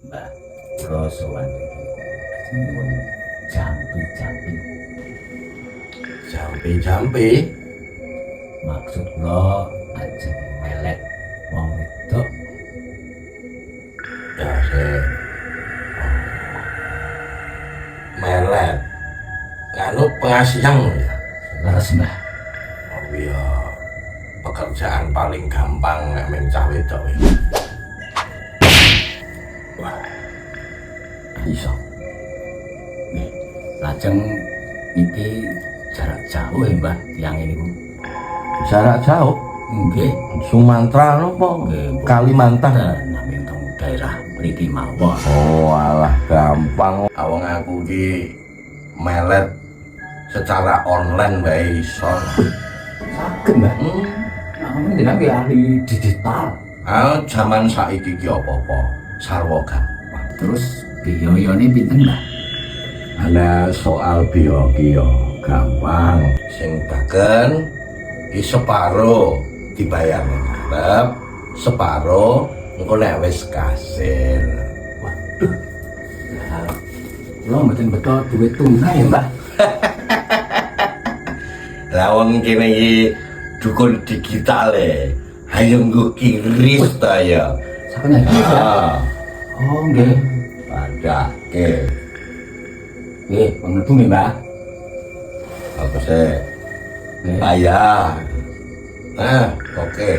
Mbah, kula sowan iki. Ajengipun jampi-jampi. Jampi-jampi. Maksud kula ajeng melet wong wedok. Ya sih. Melet. Nganu pengasihan ya. Leres Mbah. Oh iya. Pekerjaan paling gampang nek mung cah wedok. Wah. Iso. Nggih. Lajeng iki jarak jauh ya Mbah tiyang niku. Jarak jauh. Nggih. Sumatera napa? Nggih. Kalimantan. Namung teng daerah mriki mawon. Oh, alah gampang. Awang aku ki melet secara online bae iso. Saged Mbah. Namung jenengan ki ahli digital. Ah, zaman saiki ki apa-apa sarwa gampang. Terus biayane pinten Mbah? Ana soal biaya gampang. Sing dagen ki separo dibayar ning ngarep, separo engko nek wis kasil. Waduh. Lah, kula mboten beto duit tunai ya Mbah. Lah wong kene iki dukun digital e. Ayo nggo kiris ta ya. Sakjane iki ya. Ah, Oh nggih. padake. Nggih, mlebu nggih Mbah. Apa sih? Nggih. Bayar. Nah, oke.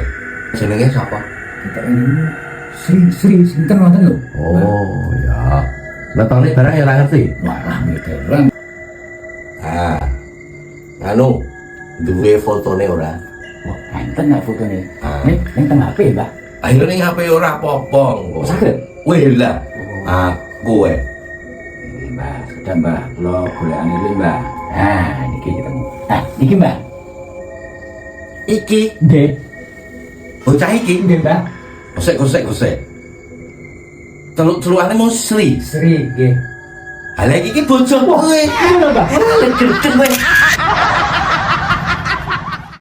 Jenenge sapa? Kita ini Sri sinten wonten lho. Oh, ya. Letone barang ya ora ngerti. Wah, dereng. Ah. Anu, duwe fotone ora? Wah, enten nek fotone. Ah. Ning teng HP Mbah. Ayo ning HP ora apa-apa engko. Saged. Weh lah. Aku Nggih, Mbah, sudah Mbah, kula golekane iki Mbah. Ah, niki ketemu. Ah, niki Mbah. iki Nggih. bocah iki Nggih, Mbah. gosek. Teluk-telukane mau Sri. Sri, nggih. Lah iki bojoku kowe. Iya, Mbah. Gedeng kowe.